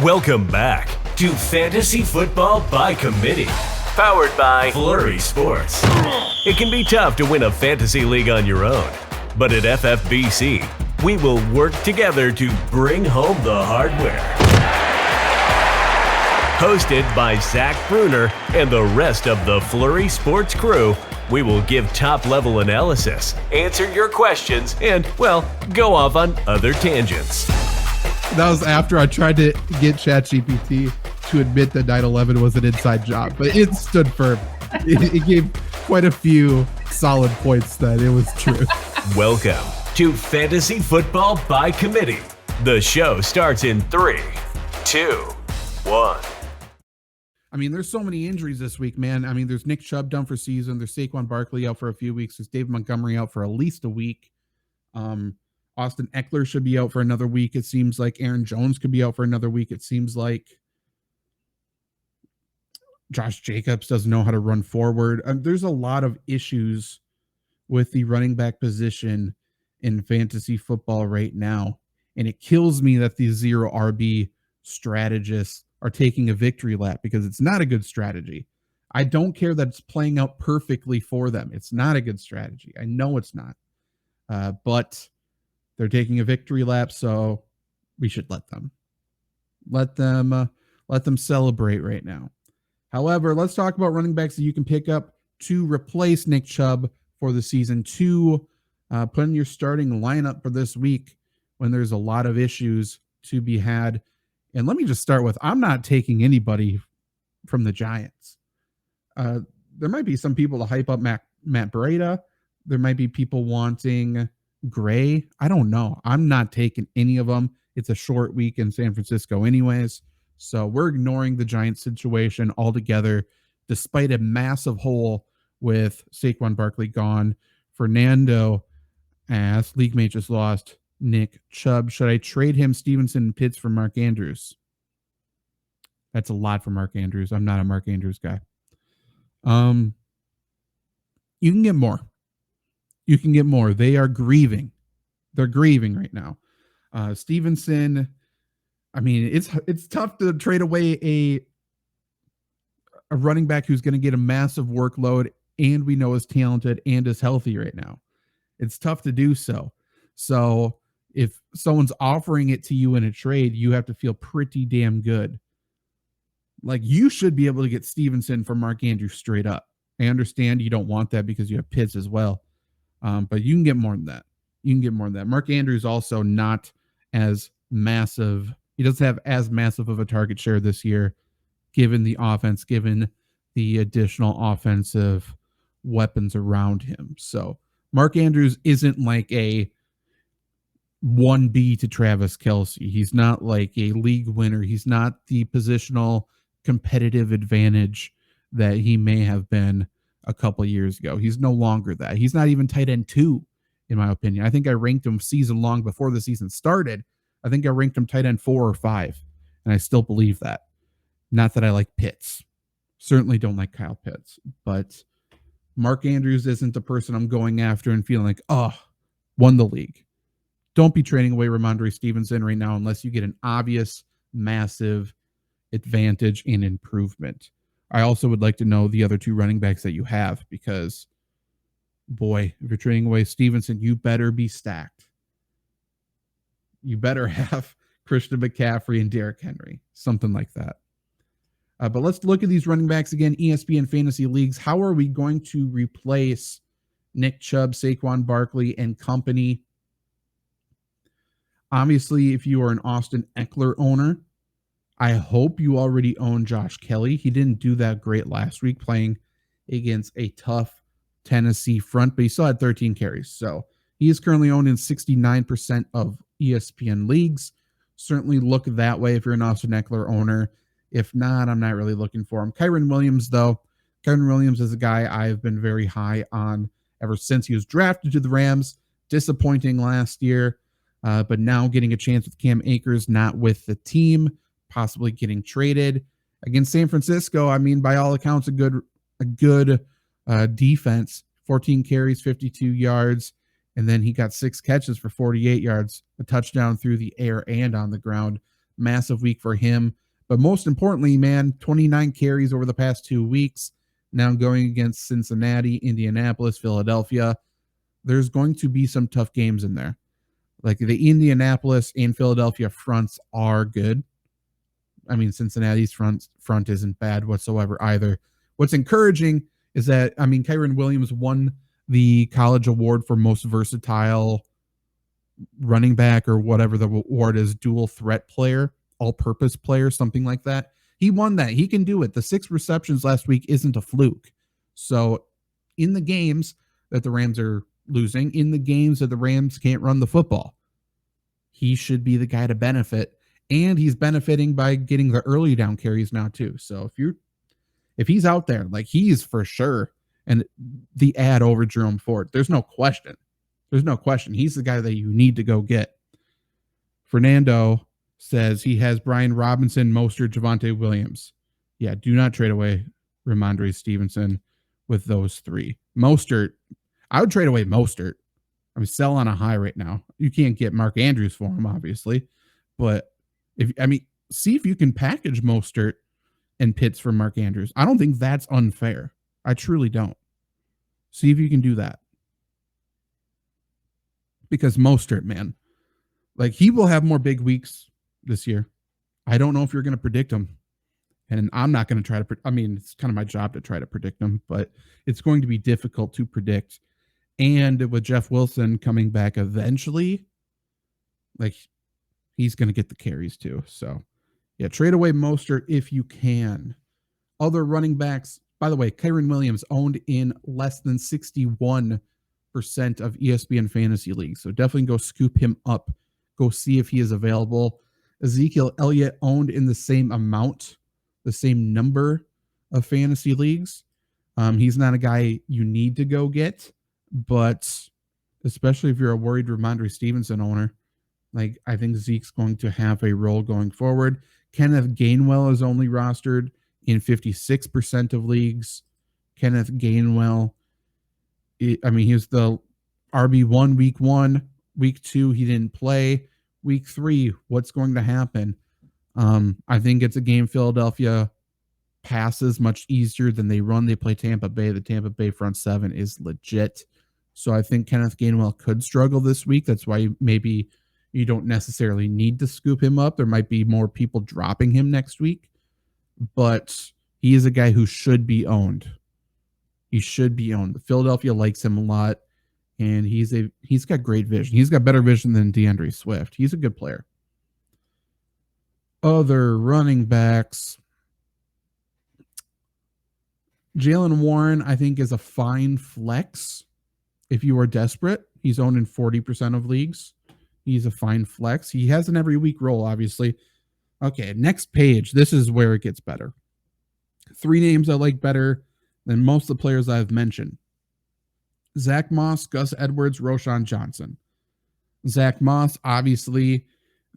Welcome back to Fantasy Football by Committee, powered by Flurry Sports. It can be tough to win a fantasy league on your own, but at FFBC, we will work together to bring home the hardware. Hosted by Zach Bruner and the rest of the Flurry Sports crew, we will give top-level analysis, answer your questions, and, well, go off on other tangents. That was after I tried to get ChatGPT to admit that 9/11 was an inside job, but it stood firm. It gave quite a few solid points that it was true. Welcome to Fantasy Football by Committee. The show starts in 3, 2, 1. I mean, there's so many injuries this week, man. I mean, there's Nick Chubb done for season. There's Saquon Barkley out for a few weeks. There's David Montgomery out for at least a week. Austin Eckler should be out for another week. It seems like Aaron Jones could be out for another week. It seems like Josh Jacobs doesn't know how to run forward. There's a lot of issues with the running back position in fantasy football right now. And it kills me that these zero RB strategists are taking a victory lap because it's not a good strategy. I don't care that it's playing out perfectly for them. It's not a good strategy. I know it's not. But they're taking a victory lap, so we should let them celebrate right now. However, let's talk about running backs that you can pick up to replace Nick Chubb for the season, to put in your starting lineup for this week when there's a lot of issues to be had. And let me just start with, I'm not taking anybody from the Giants. There might be some people to hype up Matt Breida. There might be people wanting Gray. I don't know. I'm not taking any of them. It's a short week in San Francisco anyways. So we're ignoring the Giants situation altogether, despite a massive hole with Saquon Barkley gone. Fernando asked, League Mate just lost Nick Chubb. Should I trade him, Stevenson, and Pitts for Mark Andrews? That's a lot for Mark Andrews. I'm not a Mark Andrews guy. You can get more. You can get more. They are grieving. They're grieving right now. Stevenson, I mean, it's tough to trade away a running back who's going to get a massive workload and we know is talented and is healthy right now. It's tough to do so. So if someone's offering it to you in a trade, you have to feel pretty damn good. Like, you should be able to get Stevenson for Mark Andrews straight up. I understand you don't want that because you have Pitts as well. But you can get more than that. You can get more than that. Mark Andrews also not as massive. He doesn't have as massive of a target share this year, given the offense, given the additional offensive weapons around him. So Mark Andrews isn't like a 1B to Travis Kelce. He's not like a league winner. He's not the positional competitive advantage that he may have been a couple of years ago. He's no longer that. He's not even tight end 2, in my opinion. I think I ranked him season long before the season started. I think I ranked him tight end 4 or 5, and I still believe that. Not that I like Pitts. Certainly don't like Kyle Pitts, but Mark Andrews isn't the person I'm going after and feeling like, oh, won the league. Don't be trading away Ramondre Stevenson right now unless you get an obvious, massive advantage and improvement. I also would like to know the other 2 running backs that you have because, boy, if you're trading away Stevenson, you better be stacked. You better have Christian McCaffrey and Derrick Henry, something like that. But let's look at these running backs again, ESPN Fantasy Leagues. How are we going to replace Nick Chubb, Saquon Barkley, and company? Obviously, if you are an Austin Eckler owner, I hope you already own Josh Kelly. He didn't do that great last week playing against a tough Tennessee front, but he still had 13 carries. So he is currently owned in 69% of ESPN leagues. Certainly look that way if you're an Austin Eckler owner. If not, I'm not really looking for him. Kyren Williams, though. Kyren Williams is a guy I've been very high on ever since he was drafted to the Rams. Disappointing last year, but now getting a chance with Cam Akers, not with the team, possibly getting traded against San Francisco. I mean, by all accounts, a good defense. 14 carries, 52 yards, and then he got 6 catches for 48 yards, a touchdown through the air and on the ground. Massive week for him. But most importantly, man, 29 carries over the past 2 weeks. Now going against Cincinnati, Indianapolis, Philadelphia. There's going to be some tough games in there. Like the Indianapolis and Philadelphia fronts are good. I mean, Cincinnati's front isn't bad whatsoever either. What's encouraging is that, I mean, Kyren Williams won the college award for most versatile running back or whatever the award is, dual threat player, all-purpose player, something like that. He won that. He can do it. The 6 receptions last week isn't a fluke. So in the games that the Rams are losing, in the games that the Rams can't run the football, he should be the guy to benefit. And he's benefiting by getting the early down carries now too. So if he's out there, like he's for sure, and the ad over Jerome Ford, there's no question. There's no question. He's the guy that you need to go get. Fernando says he has Brian Robinson, Mostert, Javonte Williams. Yeah, do not trade away Ramondre Stevenson with those 3. Mostert, I would trade away Mostert. I mean, sell on a high right now. You can't get Mark Andrews for him, obviously. But see if you can package Mostert and Pitts for Mark Andrews. I don't think that's unfair. I truly don't. See if you can do that. Because Mostert, man, like he will have more big weeks this year. I don't know if you're going to predict him. And I'm not going to try to, it's kind of my job to try to predict him, but it's going to be difficult to predict. And with Jeff Wilson coming back eventually, like he's going to get the carries too. So yeah, trade away Mostert if you can. Other running backs, by the way, Kyren Williams owned in less than 61% of ESPN fantasy leagues. So definitely go scoop him up. Go see if he is available. Ezekiel Elliott owned in the same amount, the same number of fantasy leagues. He's not a guy you need to go get, but especially if you're a worried Ramondre Stevenson owner, like I think Zeke's going to have a role going forward. Kenneth Gainwell is only rostered in 56% of leagues. Kenneth Gainwell, he was the RB1 week 1. Week 2, he didn't play. Week 3, what's going to happen? I think it's a game Philadelphia passes much easier than they run. They play Tampa Bay. The Tampa Bay front 7 is legit. So I think Kenneth Gainwell could struggle this week. That's why maybe you don't necessarily need to scoop him up. There might be more people dropping him next week. But he is a guy who should be owned. He should be owned. Philadelphia likes him a lot. And he's got great vision. He's got better vision than DeAndre Swift. He's a good player. Other running backs. Jaylen Warren, I think, is a fine flex if you are desperate. He's owned in 40% of leagues. He's a fine flex. He has an every week role, obviously. Okay, next page. This is where it gets better. 3 names I like better than most of the players I've mentioned. Zach Moss, Gus Edwards, Roschon Johnson. Zach Moss, obviously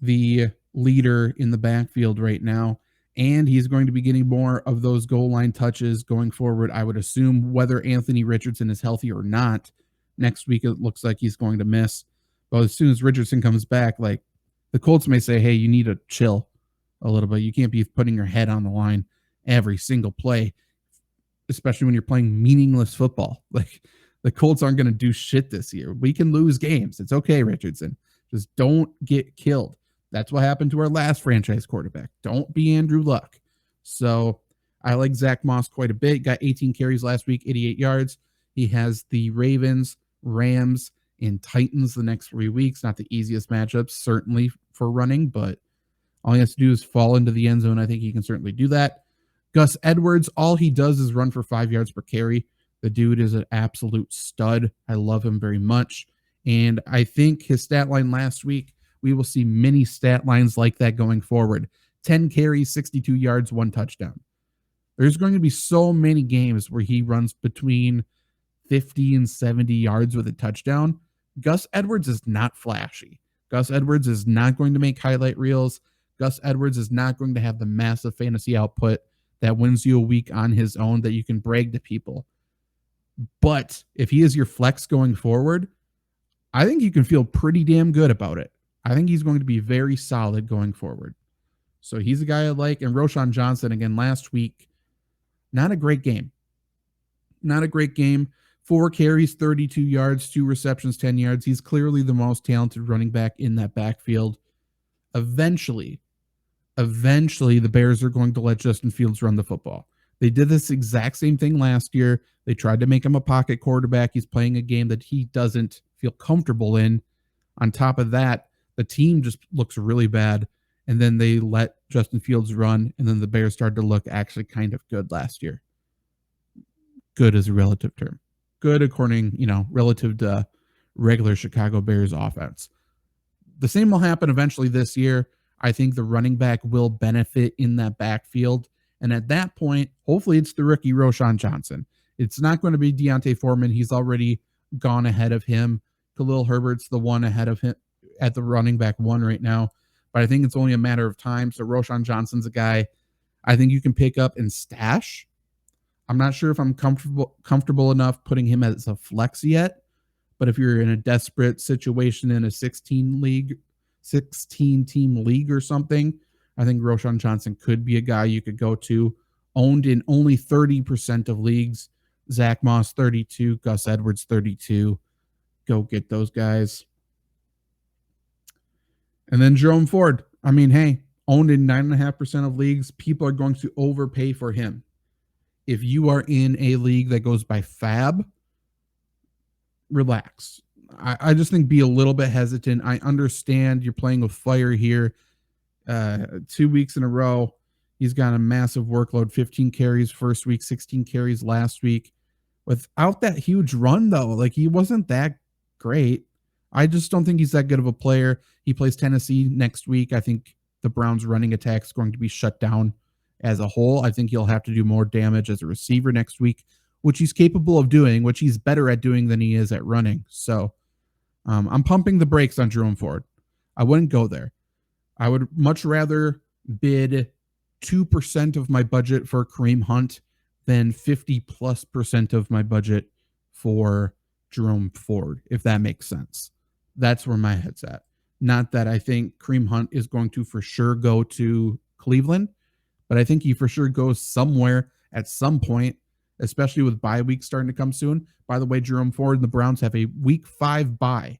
the leader in the backfield right now, and he's going to be getting more of those goal line touches going forward, I would assume, whether Anthony Richardson is healthy or not. Next week, it looks like he's going to miss. But as soon as Richardson comes back, like the Colts may say, hey, you need to chill a little bit. You can't be putting your head on the line every single play, especially when you're playing meaningless football. Like, the Colts aren't going to do shit this year. We can lose games. It's okay, Richardson. Just don't get killed. That's what happened to our last franchise quarterback. Don't be Andrew Luck. So I like Zach Moss quite a bit. Got 18 carries last week, 88 yards. He has the Ravens, Rams, and Titans the next 3 weeks. Not the easiest matchups, certainly, for running, but all he has to do is fall into the end zone. I think he can certainly do that. Gus Edwards, all he does is run for 5 yards per carry. The dude is an absolute stud. I love him very much. And I think his stat line last week, we will see many stat lines like that going forward. 10 carries, 62 yards, 1 touchdown. There's going to be so many games where he runs between 50 and 70 yards with a touchdown. Gus Edwards is not flashy. Gus Edwards is not going to make highlight reels. Gus Edwards is not going to have the massive fantasy output that wins you a week on his own that you can brag to people. But if he is your flex going forward, I think you can feel pretty damn good about it. I think he's going to be very solid going forward. So he's a guy I like. And Roschon Johnson, again, last week, not a great game. Not a great game. 4 carries, 32 yards, 2 receptions, 10 yards. He's clearly the most talented running back in that backfield. Eventually, the Bears are going to let Justin Fields run the football. They did this exact same thing last year. They tried to make him a pocket quarterback. He's playing a game that he doesn't feel comfortable in. On top of that, the team just looks really bad. And then they let Justin Fields run, and then the Bears started to look actually kind of good last year. Good is a relative term. Good according, relative to regular Chicago Bears offense. The same will happen eventually this year. I think the running back will benefit in that backfield. And at that point, hopefully it's the rookie Roschon Johnson. It's not going to be Deontay Foreman. He's already gone ahead of him. Khalil Herbert's the one ahead of him at the running back 1 right now. But I think it's only a matter of time. So Roschon Johnson's a guy I think you can pick up and stash. I'm not sure if I'm comfortable enough putting him as a flex yet. But if you're in a desperate situation in a 16-team league or something, I think Roschon Johnson could be a guy you could go to. Owned in only 30% of leagues. Zach Moss, 32. Gus Edwards, 32. Go get those guys. And then Jerome Ford. I mean, hey, owned in 9.5% of leagues. People are going to overpay for him. If you are in a league that goes by fab, relax. I just think be a little bit hesitant. I understand you're playing with fire here. 2 weeks in a row, he's got a massive workload. 15 carries first week, 16 carries last week. Without that huge run, though, he wasn't that great. I just don't think he's that good of a player. He plays Tennessee next week. I think the Browns' running attack is going to be shut down as a whole. I think he'll have to do more damage as a receiver next week, which he's capable of doing, which he's better at doing than he is at running. So I'm pumping the brakes on Jerome Ford. I wouldn't go there. I would much rather bid 2% of my budget for Kareem Hunt than 50+% of my budget for Jerome Ford, if that makes sense. That's where my head's at. Not that I think Kareem Hunt is going to for sure go to Cleveland, but I think he for sure goes somewhere at some point, especially with bye weeks starting to come soon. By the way, Jerome Ford and the Browns have a week 5 bye.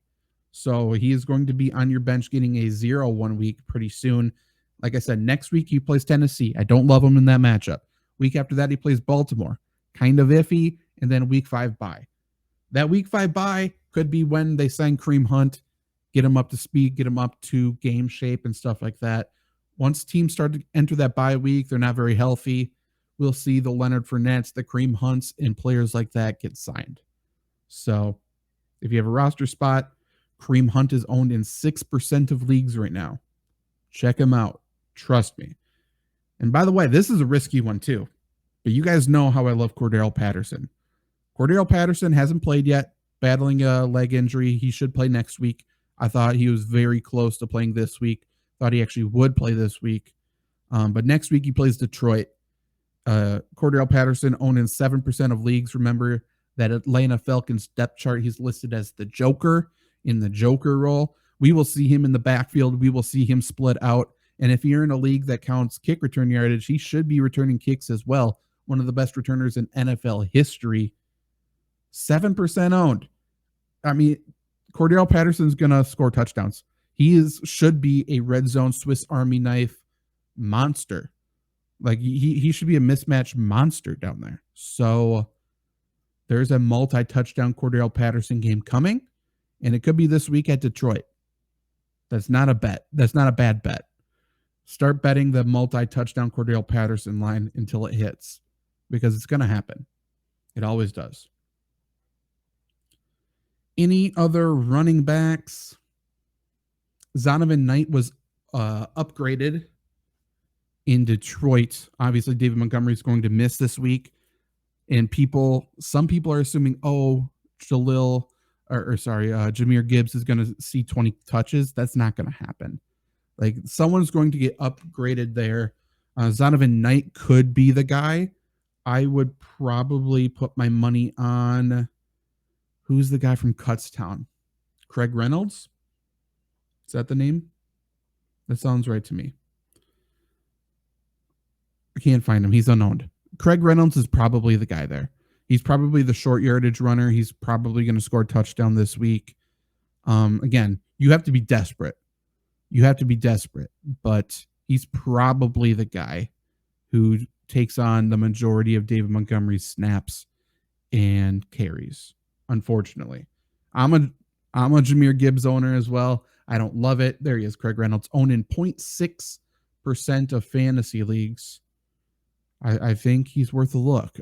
So he is going to be on your bench getting a 0 1 week pretty soon. Like I said, next week he plays Tennessee. I don't love him in that matchup. Week after that, he plays Baltimore. Kind of iffy. And then week 5 bye. That week 5 bye could be when they sign Kareem Hunt, get him up to speed, get him up to game shape and stuff like that. Once teams start to enter that bye week, they're not very healthy. We'll see the Leonard Fournettes, the Kareem Hunts, and players like that get signed. So if you have a roster spot, Kareem Hunt is owned in 6% of leagues right now. Check him out. Trust me. And by the way, this is a risky one too. But you guys know how I love Cordell Patterson. Cordell Patterson hasn't played yet, battling a leg injury. He should play next week. I thought he was very close to playing this week. Thought he actually would play this week. But next week he plays Detroit. Cordell Patterson owned in 7% of leagues. Remember that Atlanta Falcons depth chart, he's listed as the Joker in the Joker role. We will see him in the backfield. We will see him split out. And if you're in a league that counts kick return yardage, he should be returning kicks as well. One of the best returners in NFL history. 7% owned. I mean, Cordell Patterson's going to score touchdowns. He should be a red zone Swiss Army knife monster. He should be a mismatch monster down there. So there's a multi-touchdown Cordell Patterson game coming, and it could be this week at Detroit. That's not a bet. That's not a bad bet. Start betting the multi-touchdown Cordell Patterson line until it hits, because it's going to happen. It always does. Any other running backs? Zonovan Knight was upgraded in Detroit. Obviously, David Montgomery is going to miss this week. And some people are assuming, Jameer Gibbs is going to see 20 touches. That's not going to happen. Someone's going to get upgraded there. Zonovan Knight could be the guy. I would probably put my money on, who's the guy from Kutztown? Craig Reynolds? Is that the name? That sounds right to me. I can't find him. He's unowned. Craig Reynolds is probably the guy there. He's probably the short yardage runner. He's probably going to score a touchdown this week. Again, you have to be desperate. But he's probably the guy who takes on the majority of David Montgomery's snaps and carries. Unfortunately, I'm a Jahmyr Gibbs owner as well. I don't love it. There he is, Craig Reynolds, owned in 0.6% of fantasy leagues. I think he's worth a look.